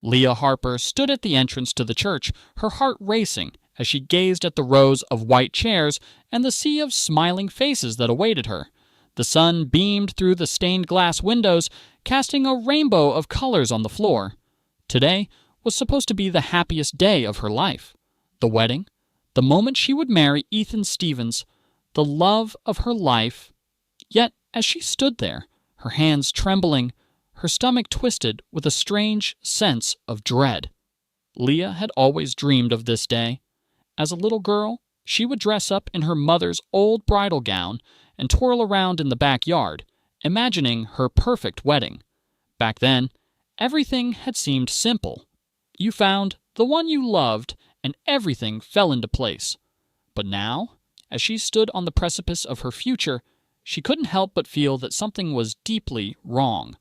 Leah Harper stood at the entrance to the church, her heart racing as she gazed at the rows of white chairs and the sea of smiling faces that awaited her. The sun beamed through the stained glass windows, casting a rainbow of colors on the floor. Today was supposed to be the happiest day of her life. The wedding, the moment she would marry Ethan Stevens, the love of her life. Yet, as she stood there, her hands trembling, her stomach twisted with a strange sense of dread. Leah had always dreamed of this day. As a little girl, she would dress up in her mother's old bridal gown and twirl around in the backyard, imagining her perfect wedding. Back then, everything had seemed simple. You found the one you loved, and everything fell into place. But now, as she stood on the precipice of her future, she couldn't help but feel that something was deeply wrong.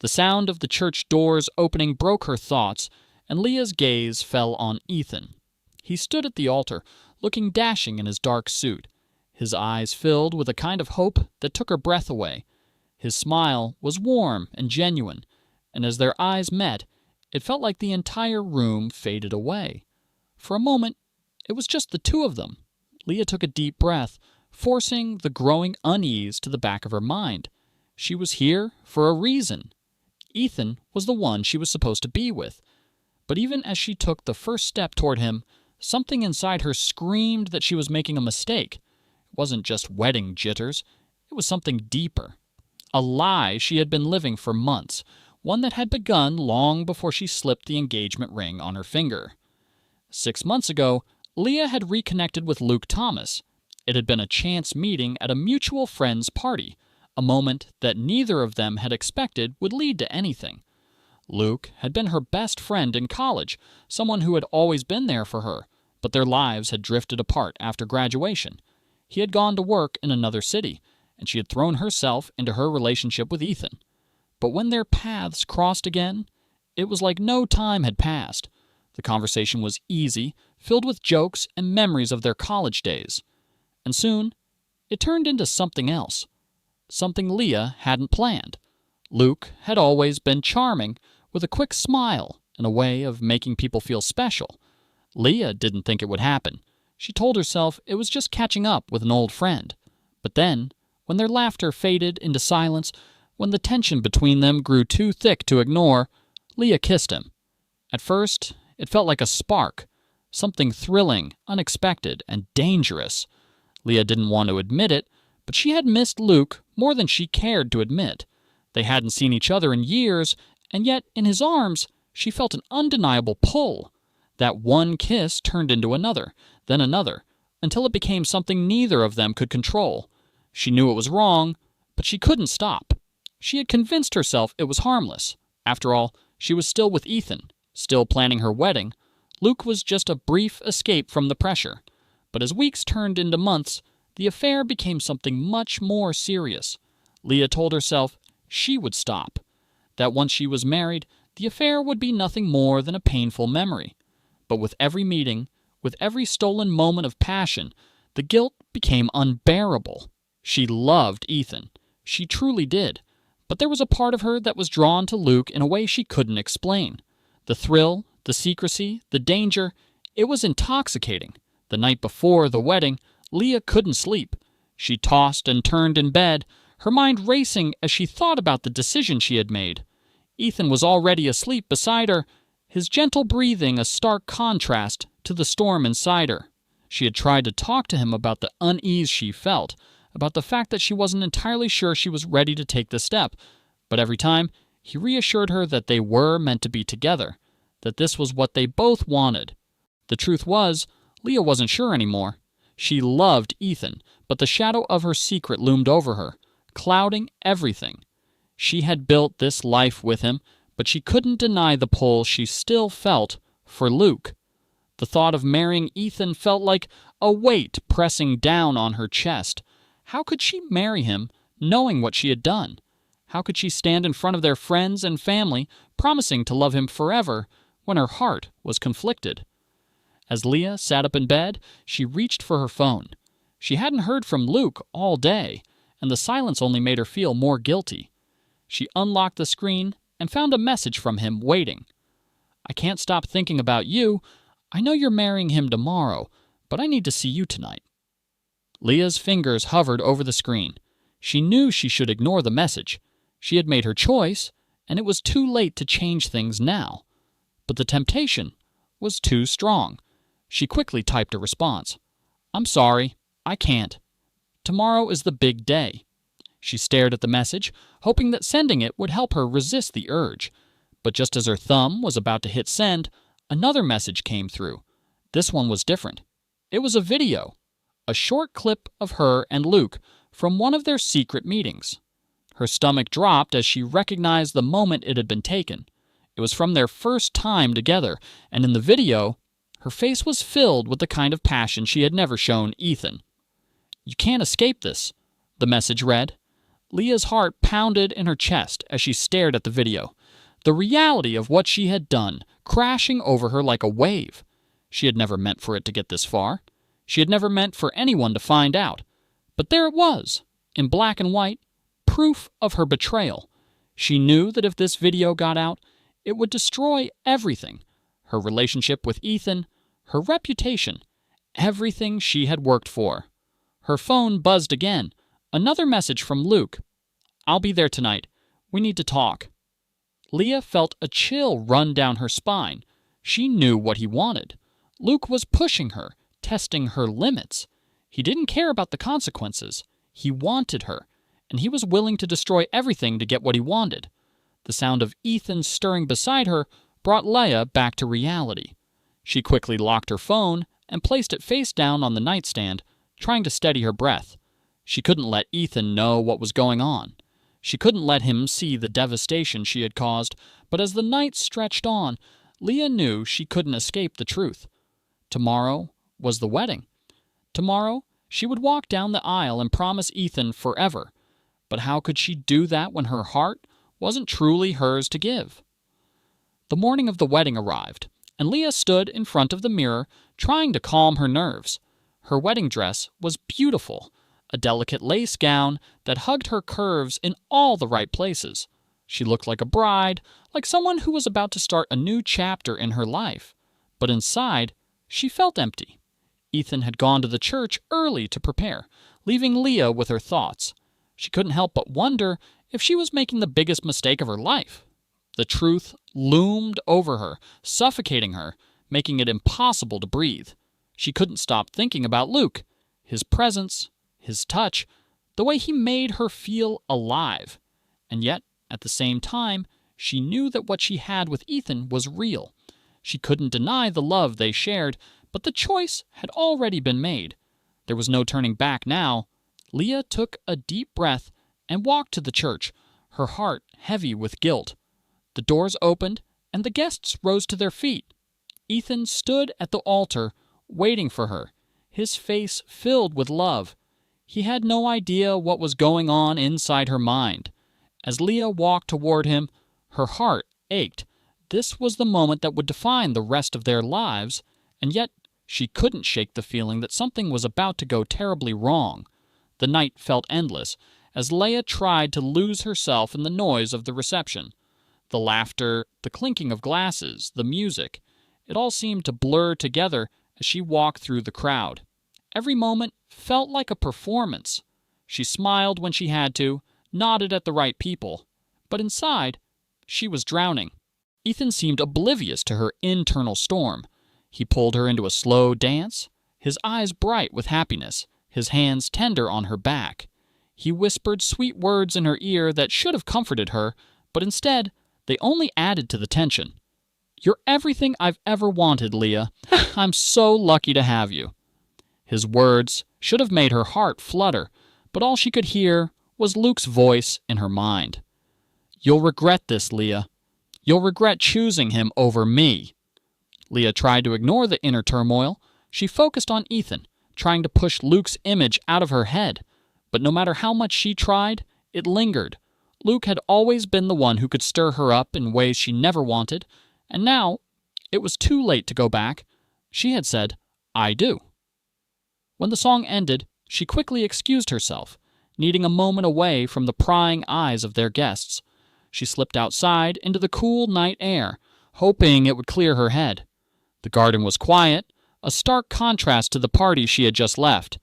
The sound of the church doors opening broke her thoughts, and Leah's gaze fell on Ethan. He stood at the altar, looking dashing in his dark suit. His eyes filled with a kind of hope that took her breath away. His smile was warm and genuine, and as their eyes met, it felt like the entire room faded away. For a moment, it was just the two of them. Leah took a deep breath, forcing the growing unease to the back of her mind. She was here for a reason. Ethan was the one she was supposed to be with. But even as she took the first step toward him, something inside her screamed that she was making a mistake. It wasn't just wedding jitters. It was something deeper. A lie she had been living for months, one that had begun long before she slipped the engagement ring on her finger. 6 months ago, Leah had reconnected with Luke Thomas. It had been a chance meeting at a mutual friend's party, a moment that neither of them had expected would lead to anything. Luke had been her best friend in college, someone who had always been there for her, but their lives had drifted apart after graduation. He had gone to work in another city, and she had thrown herself into her relationship with Ethan. But when their paths crossed again, it was like no time had passed. The conversation was easy, filled with jokes and memories of their college days. And soon, it turned into something else. Something Leah hadn't planned. Luke had always been charming, with a quick smile and a way of making people feel special. Leah didn't think it would happen. She told herself it was just catching up with an old friend. But then, when their laughter faded into silence, when the tension between them grew too thick to ignore, Leah kissed him. At first, it felt like a spark, something thrilling, unexpected, and dangerous. Leah didn't want to admit it, but she had missed Luke more than she cared to admit. They hadn't seen each other in years, and yet in his arms she felt an undeniable pull. That one kiss turned into another, then another, until it became something neither of them could control. She knew it was wrong, but she couldn't stop. She had convinced herself it was harmless. After all, she was still with Ethan, still planning her wedding. Luke was just a brief escape from the pressure. But as weeks turned into months, the affair became something much more serious. Leah told herself she would stop. That once she was married, the affair would be nothing more than a painful memory. But with every meeting, with every stolen moment of passion, the guilt became unbearable. She loved Ethan. She truly did. But there was a part of her that was drawn to Luke in a way she couldn't explain. The thrill, the secrecy, the danger, it was intoxicating. The night before the wedding, Leah couldn't sleep. She tossed and turned in bed, her mind racing as she thought about the decision she had made. Ethan was already asleep beside her, his gentle breathing a stark contrast to the storm inside her. She had tried to talk to him about the unease she felt, about the fact that she wasn't entirely sure she was ready to take the step, but every time he reassured her that they were meant to be together, that this was what they both wanted. The truth was, Leah wasn't sure anymore. She loved Ethan, but the shadow of her secret loomed over her, clouding everything. She had built this life with him, but she couldn't deny the pull she still felt for Luke. The thought of marrying Ethan felt like a weight pressing down on her chest. How could she marry him, knowing what she had done? How could she stand in front of their friends and family, promising to love him forever, when her heart was conflicted? As Leah sat up in bed, she reached for her phone. She hadn't heard from Luke all day, and the silence only made her feel more guilty. She unlocked the screen and found a message from him waiting. I can't stop thinking about you. I know you're marrying him tomorrow, but I need to see you tonight." Leah's fingers hovered over the screen. She knew she should ignore the message. She had made her choice, and it was too late to change things now. But the temptation was too strong. She quickly typed a response. "I'm sorry, I can't. Tomorrow is the big day." She stared at the message, hoping that sending it would help her resist the urge. But just as her thumb was about to hit send, another message came through. This one was different. It was a video, a short clip of her and Luke from one of their secret meetings. Her stomach dropped as she recognized the moment it had been taken. It was from their first time together, and in the video, her face was filled with the kind of passion she had never shown Ethan. "You can't escape this," the message read. Leah's heart pounded in her chest as she stared at the video. The reality of what she had done crashing over her like a wave. She had never meant for it to get this far. She had never meant for anyone to find out. But there it was, in black and white, proof of her betrayal. She knew that if this video got out, it would destroy everything. Her relationship with Ethan, her reputation, everything she had worked for. Her phone buzzed again. Another message from Luke. "I'll be there tonight. We need to talk." Leah felt a chill run down her spine. She knew what he wanted. Luke was pushing her, testing her limits. He didn't care about the consequences. He wanted her, and he was willing to destroy everything to get what he wanted. The sound of Ethan stirring beside her brought Leah back to reality. She quickly locked her phone and placed it face down on the nightstand, trying to steady her breath. She couldn't let Ethan know what was going on. She couldn't let him see the devastation she had caused, but as the night stretched on, Leah knew she couldn't escape the truth. Tomorrow was the wedding. Tomorrow, she would walk down the aisle and promise Ethan forever. But how could she do that when her heart wasn't truly hers to give? The morning of the wedding arrived, and Leah stood in front of the mirror, trying to calm her nerves. Her wedding dress was beautiful, a delicate lace gown that hugged her curves in all the right places. She looked like a bride, like someone who was about to start a new chapter in her life. But inside, she felt empty. Ethan had gone to the church early to prepare, leaving Leah with her thoughts. She couldn't help but wonder if she was making the biggest mistake of her life. The truth loomed over her, suffocating her, making it impossible to breathe. She couldn't stop thinking about Luke, his presence, his touch, the way he made her feel alive. And yet, at the same time, she knew that what she had with Ethan was real. She couldn't deny the love they shared, but the choice had already been made. There was no turning back now. Leah took a deep breath and walked to the church, her heart heavy with guilt. The doors opened, and the guests rose to their feet. Ethan stood at the altar, waiting for her, his face filled with love. He had no idea what was going on inside her mind. As Leah walked toward him, her heart ached. This was the moment that would define the rest of their lives, and yet she couldn't shake the feeling that something was about to go terribly wrong. The night felt endless, as Leah tried to lose herself in the noise of the reception. The laughter, the clinking of glasses, the music, it all seemed to blur together as she walked through the crowd. Every moment felt like a performance. She smiled when she had to, nodded at the right people, but inside, she was drowning. Ethan seemed oblivious to her internal storm. He pulled her into a slow dance, his eyes bright with happiness, his hands tender on her back. He whispered sweet words in her ear that should have comforted her, but instead, they only added to the tension. "You're everything I've ever wanted, Leah. I'm so lucky to have you." His words should have made her heart flutter, but all she could hear was Luke's voice in her mind. "You'll regret this, Leah. You'll regret choosing him over me." Leah tried to ignore the inner turmoil. She focused on Ethan, trying to push Luke's image out of her head. But no matter how much she tried, it lingered. Luke had always been the one who could stir her up in ways she never wanted, and now it was too late to go back. She had said, "I do." When the song ended, she quickly excused herself, needing a moment away from the prying eyes of their guests. She slipped outside into the cool night air, hoping it would clear her head. The garden was quiet, a stark contrast to the party she had just left.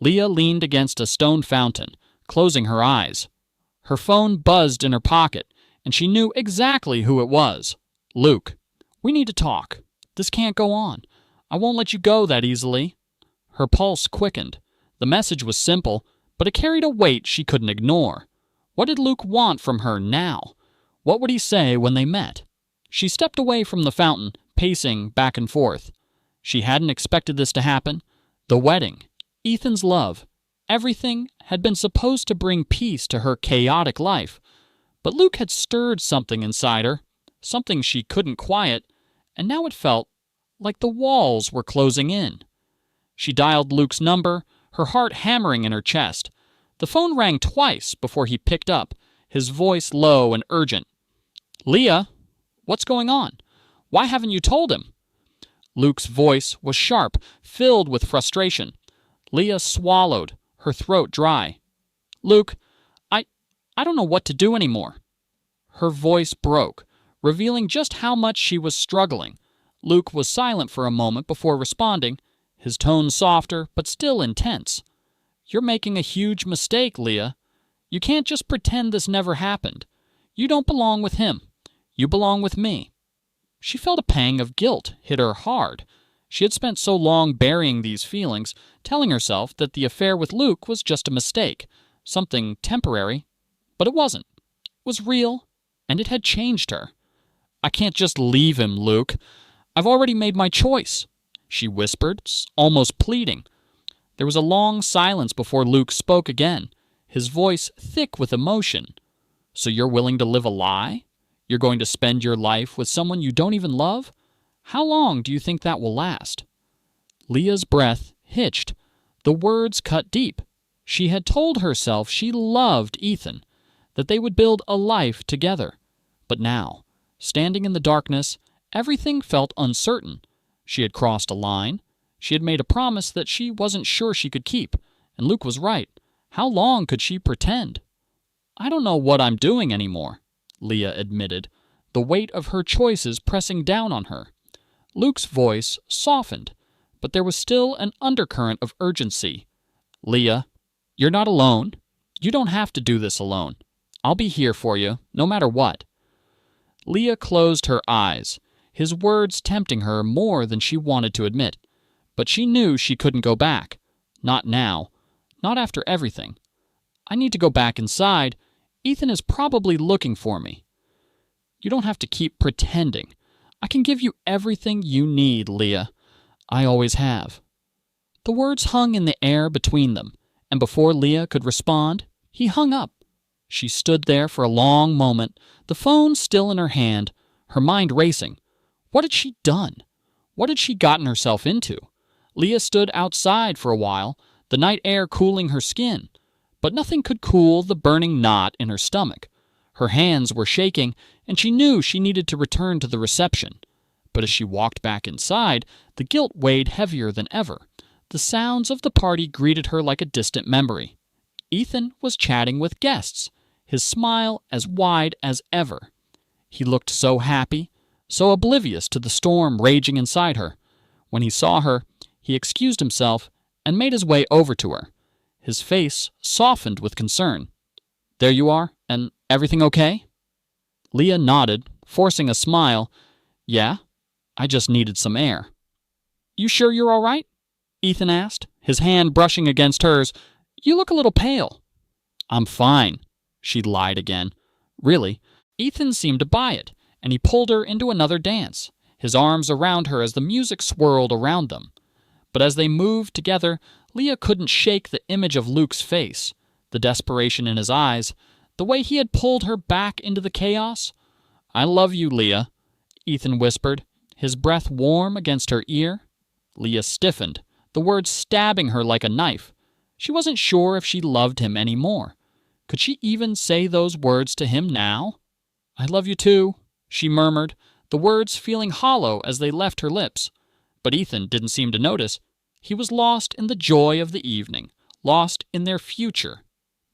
Leah leaned against a stone fountain, closing her eyes. Her phone buzzed in her pocket, and she knew exactly who it was. Luke. "We need to talk. This can't go on. I won't let you go that easily." Her pulse quickened. The message was simple, but it carried a weight she couldn't ignore. What did Luke want from her now? What would he say when they met? She stepped away from the fountain, pacing back and forth. She hadn't expected this to happen. The wedding, Ethan's love, everything had been supposed to bring peace to her chaotic life. But Luke had stirred something inside her, something she couldn't quiet, and now it felt like the walls were closing in. She dialed Luke's number, her heart hammering in her chest. The phone rang twice before he picked up, his voice low and urgent. "Leah, what's going on? Why haven't you told him?" Luke's voice was sharp, filled with frustration. Leah swallowed, her throat dry. "Luke, I don't know what to do anymore." Her voice broke, revealing just how much she was struggling. Luke was silent for a moment before responding, his tone softer but still intense. "You're making a huge mistake, Leah. You can't just pretend this never happened. You don't belong with him. You belong with me." She felt a pang of guilt hit her hard. She had spent so long burying these feelings, telling herself that the affair with Luke was just a mistake, something temporary. But it wasn't. It was real, and it had changed her. "I can't just leave him, Luke. I've already made my choice," she whispered, almost pleading. There was a long silence before Luke spoke again, his voice thick with emotion. "So you're willing to live a lie? You're going to spend your life with someone you don't even love? How long do you think that will last?" Leah's breath hitched. The words cut deep. She had told herself she loved Ethan, that they would build a life together. But now, standing in the darkness, everything felt uncertain. She had crossed a line. She had made a promise that she wasn't sure she could keep, and Luke was right. How long could she pretend? "I don't know what I'm doing anymore," Leah admitted, the weight of her choices pressing down on her. Luke's voice softened, but there was still an undercurrent of urgency. "Leah, you're not alone. You don't have to do this alone. I'll be here for you, no matter what." Leah closed her eyes, his words tempting her more than she wanted to admit. But she knew she couldn't go back. Not now. Not after everything. "I need to go back inside. Ethan is probably looking for me." "You don't have to keep pretending. I can give you everything you need, Leah. I always have." The words hung in the air between them, and before Leah could respond, he hung up. She stood there for a long moment, the phone still in her hand, her mind racing. What had she done? What had she gotten herself into? Leah stood outside for a while, the night air cooling her skin, but nothing could cool the burning knot in her stomach. Her hands were shaking, and she knew she needed to return to the reception. But as she walked back inside, the guilt weighed heavier than ever. The sounds of the party greeted her like a distant memory. Ethan was chatting with guests, his smile as wide as ever. He looked so happy, so oblivious to the storm raging inside her. When he saw her, he excused himself and made his way over to her. His face softened with concern. "There you are, and everything okay?" Leah nodded, forcing a smile. "Yeah, I just needed some air." "You sure you're all right?" Ethan asked, his hand brushing against hers. "You look a little pale." "I'm fine," she lied again. Really, Ethan seemed to buy it, and he pulled her into another dance, his arms around her as the music swirled around them. But as they moved together, Leah couldn't shake the image of Luke's face, the desperation in his eyes, the way he had pulled her back into the chaos. "I love you, Leah," Ethan whispered, his breath warm against her ear. Leah stiffened, the words stabbing her like a knife. She wasn't sure if she loved him anymore. Could she even say those words to him now? "I love you too," she murmured, the words feeling hollow as they left her lips. But Ethan didn't seem to notice. He was lost in the joy of the evening, lost in their future.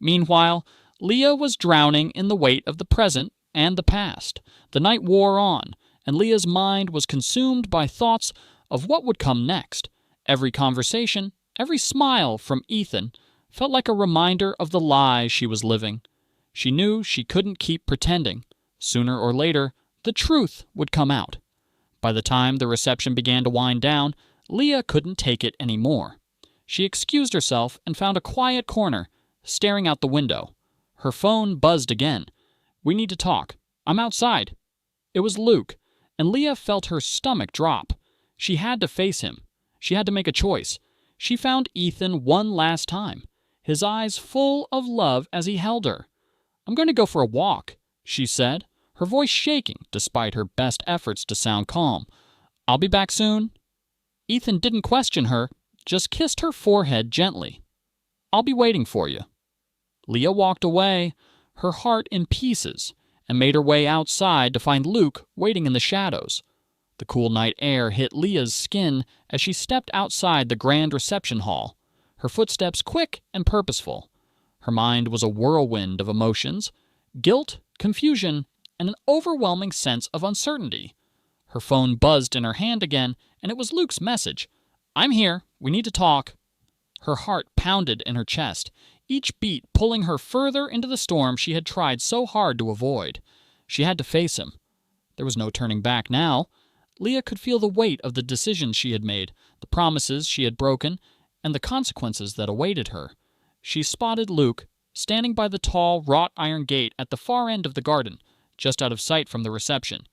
Meanwhile, Leah was drowning in the weight of the present and the past. The night wore on, and Leah's mind was consumed by thoughts of what would come next. Every conversation, every smile from Ethan felt like a reminder of the lie she was living. She knew she couldn't keep pretending. Sooner or later, the truth would come out. By the time the reception began to wind down, Leah couldn't take it anymore. She excused herself and found a quiet corner, staring out the window. Her phone buzzed again. "We need to talk. I'm outside." It was Luke, and Leah felt her stomach drop. She had to face him. She had to make a choice. She found Ethan one last time, his eyes full of love as he held her. "I'm going to go for a walk," she said, her voice shaking despite her best efforts to sound calm. "I'll be back soon." Ethan didn't question her, just kissed her forehead gently. "I'll be waiting for you." Leah walked away, her heart in pieces, and made her way outside to find Luke waiting in the shadows. The cool night air hit Leah's skin as she stepped outside the grand reception hall, her footsteps quick and purposeful. Her mind was a whirlwind of emotions, guilt, confusion, and an overwhelming sense of uncertainty. Her phone buzzed in her hand again, and it was Luke's message. "I'm here. We need to talk." Her heart pounded in her chest, each beat pulling her further into the storm she had tried so hard to avoid. She had to face him. There was no turning back now. Leah could feel the weight of the decisions she had made, the promises she had broken, and the consequences that awaited her. She spotted Luke, standing by the tall wrought iron gate at the far end of the garden, just out of sight from the reception.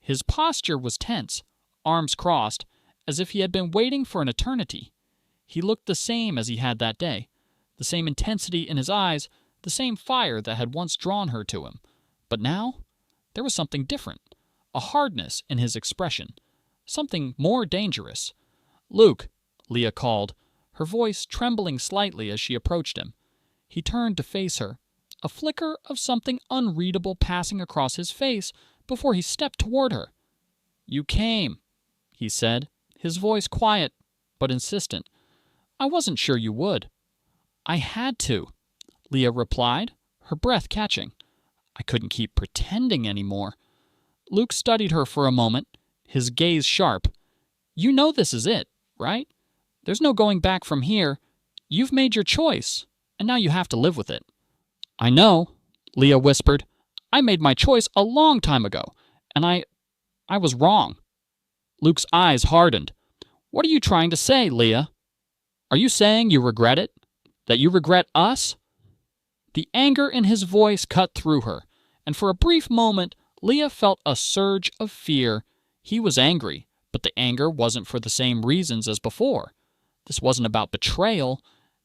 His posture was tense, arms crossed, as if he had been waiting for an eternity. He looked the same as he had that day, the same intensity in his eyes, the same fire that had once drawn her to him. But now, there was something different, a hardness in his expression, something more dangerous. "Luke," Leah called, her voice trembling slightly as she approached him. He turned to face her, a flicker of something unreadable passing across his face before he stepped toward her. "You came," he said, his voice quiet but insistent. "I wasn't sure you would." "I had to," Leah replied, her breath catching. "I couldn't keep pretending anymore." Luke studied her for a moment, his gaze sharp. "You know this is it, right? There's no going back from here. You've made your choice, and now you have to live with it." "I know," Leah whispered. "I made my choice a long time ago, and I was wrong." Luke's eyes hardened. "What are you trying to say, Leah? Are you saying you regret it? That you regret us?" The anger in his voice cut through her, and for a brief moment, Leah felt a surge of fear. He was angry, but the anger wasn't for the same reasons as before. This wasn't about betrayal.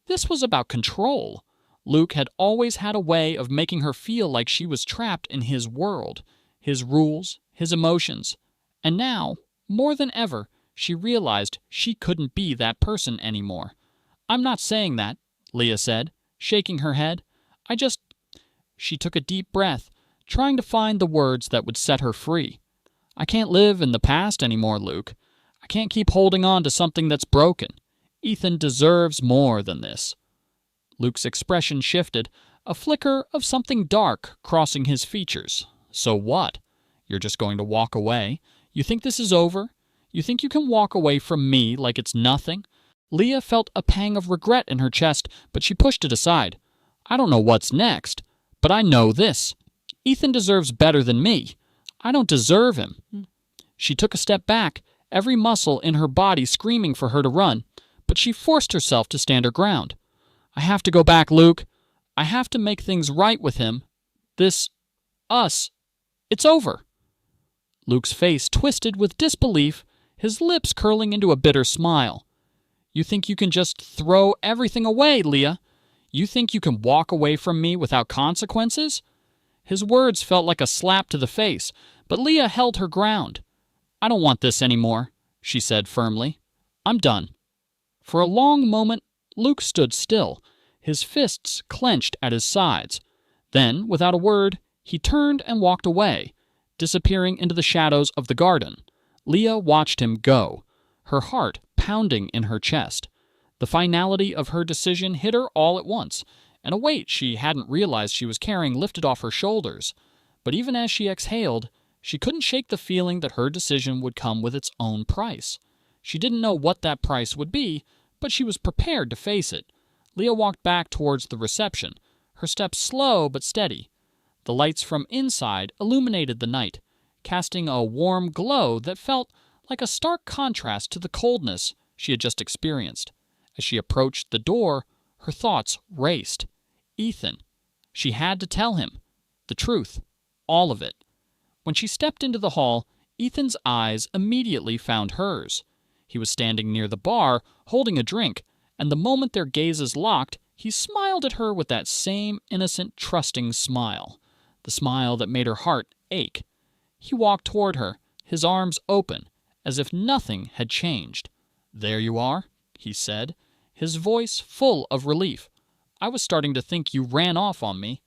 This was about control. Luke had always had a way of making her feel like she was trapped in his world, his rules, his emotions. And now, more than ever, she realized she couldn't be that person anymore. "I'm not saying that," Leah said, shaking her head. She took a deep breath, trying to find the words that would set her free. "I can't live in the past anymore, Luke. I can't keep holding on to something that's broken. Ethan deserves more than this." Luke's expression shifted, a flicker of something dark crossing his features. "So what? You're just going to walk away? You think this is over? You think you can walk away from me like it's nothing?" Leah felt a pang of regret in her chest, but she pushed it aside. "I don't know what's next, but I know this. Ethan deserves better than me. I don't deserve him." She took a step back, every muscle in her body screaming for her to run, but she forced herself to stand her ground. "I have to go back, Luke. I have to make things right with him. Us, it's over." Luke's face twisted with disbelief, his lips curling into a bitter smile. "You think you can just throw everything away, Leah? You think you can walk away from me without consequences?" His words felt like a slap to the face, but Leah held her ground. "I don't want this anymore," she said firmly. "I'm done." For a long moment, Luke stood still, his fists clenched at his sides. Then, without a word, he turned and walked away, disappearing into the shadows of the garden. Leah watched him go, her heart pounding in her chest. The finality of her decision hit her all at once, and a weight she hadn't realized she was carrying lifted off her shoulders. But even as she exhaled, She couldn't shake the feeling that her decision would come with its own price. She didn't know what that price would be, but she was prepared to face it. Leah walked back towards the reception, her steps slow but steady. The lights from inside illuminated the night, casting a warm glow that felt like a stark contrast to the coldness she had just experienced. As she approached the door, her thoughts raced. Ethan. She had to tell him. The truth. All of it. When she stepped into the hall, Ethan's eyes immediately found hers. He was standing near the bar, holding a drink, and the moment their gazes locked, he smiled at her with that same innocent, trusting smile. The smile that made her heart ache. He walked toward her, his arms open, as if nothing had changed. "There you are," he said, his voice full of relief. "I was starting to think you ran off on me."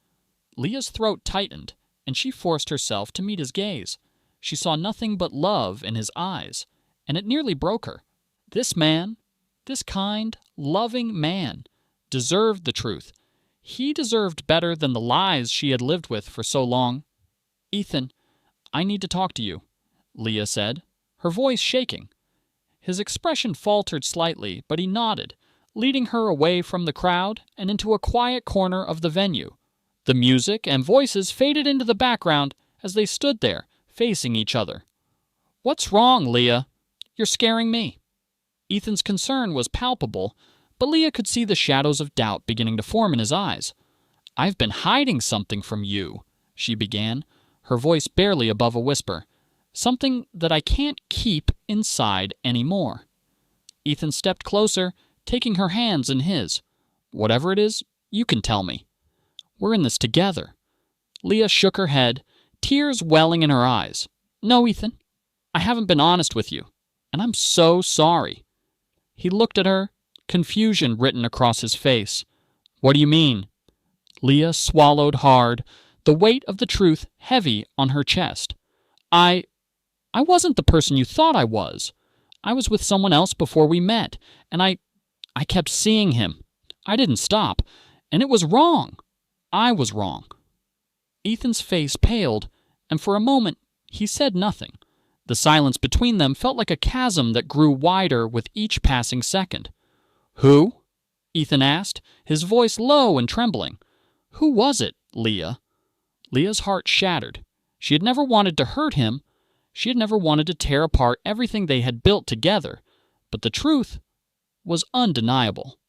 Leah's throat tightened, and she forced herself to meet his gaze. She saw nothing but love in his eyes, and it nearly broke her. This man, this kind, loving man, deserved the truth. He deserved better than the lies she had lived with for so long. "Ethan, I need to talk to you," Leah said, her voice shaking. His expression faltered slightly, but he nodded, leading her away from the crowd and into a quiet corner of the venue. The music and voices faded into the background as they stood there, facing each other. "What's wrong, Leah? You're scaring me." Ethan's concern was palpable, but Leah could see the shadows of doubt beginning to form in his eyes. "I've been hiding something from you," she began, her voice barely above a whisper. "Something that I can't keep inside anymore." Ethan stepped closer, taking her hands in his. "Whatever it is, you can tell me. We're in this together." Leah shook her head, tears welling in her eyes. "No, Ethan, I haven't been honest with you, and I'm so sorry." He looked at her, confusion written across his face. "What do you mean?" Leah swallowed hard, the weight of the truth heavy on her chest. I wasn't the person you thought I was. I was with someone else before we met, and I kept seeing him. I didn't stop, and it was wrong. I was wrong." Ethan's face paled, and for a moment he said nothing. The silence between them felt like a chasm that grew wider with each passing second. "Who?" Ethan asked, his voice low and trembling. "Who was it, Leah?" Leah's heart shattered. She had never wanted to hurt him. She had never wanted to tear apart everything they had built together. But the truth was undeniable.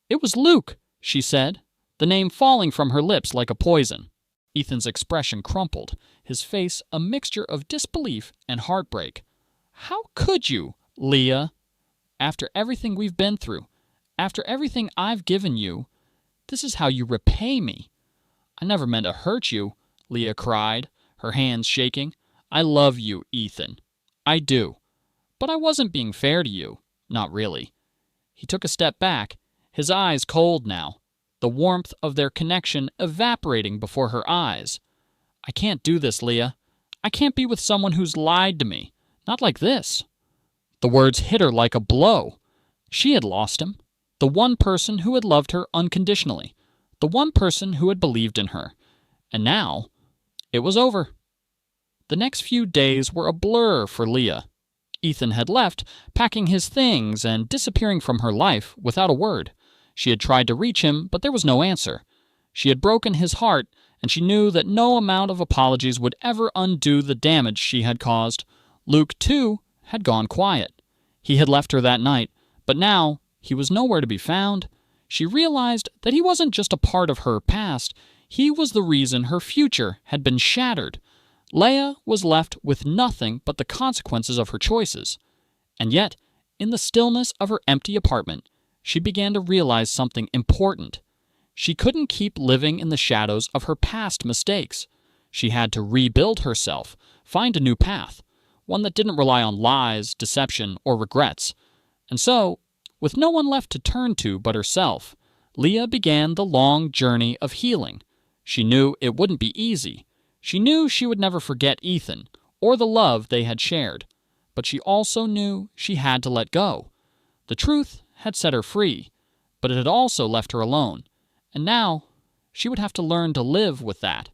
"It was Luke," she said, the name falling from her lips like a poison. Ethan's expression crumpled, his face a mixture of disbelief and heartbreak. "How could you, Leah? After everything we've been through, after everything I've given you, this is how you repay me." "I never meant to hurt you," Leah cried, her hands shaking. "I love you, Ethan. I do. But I wasn't being fair to you. Not really." He took a step back, his eyes cold now, the warmth of their connection evaporating before her eyes. "I can't do this, Leah. I can't be with someone who's lied to me. Not like this." The words hit her like a blow. She had lost him. The one person who had loved her unconditionally. The one person who had believed in her. And now, it was over. The next few days were a blur for Leah. Ethan had left, packing his things and disappearing from her life without a word. She had tried to reach him, but there was no answer. She had broken his heart, and she knew that no amount of apologies would ever undo the damage she had caused. Luke, too, had gone quiet. He had left her that night, but now he was nowhere to be found. She realized that he wasn't just a part of her past. He was the reason her future had been shattered. Leah was left with nothing but the consequences of her choices. And yet, in the stillness of her empty apartment, she began to realize something important. She couldn't keep living in the shadows of her past mistakes. She had to rebuild herself, find a new path, one that didn't rely on lies, deception, or regrets. And so, with no one left to turn to but herself, Leah began the long journey of healing. She knew it wouldn't be easy. She knew she would never forget Ethan, or the love they had shared. But she also knew she had to let go. The truth had set her free, but it had also left her alone. And now, she would have to learn to live with that.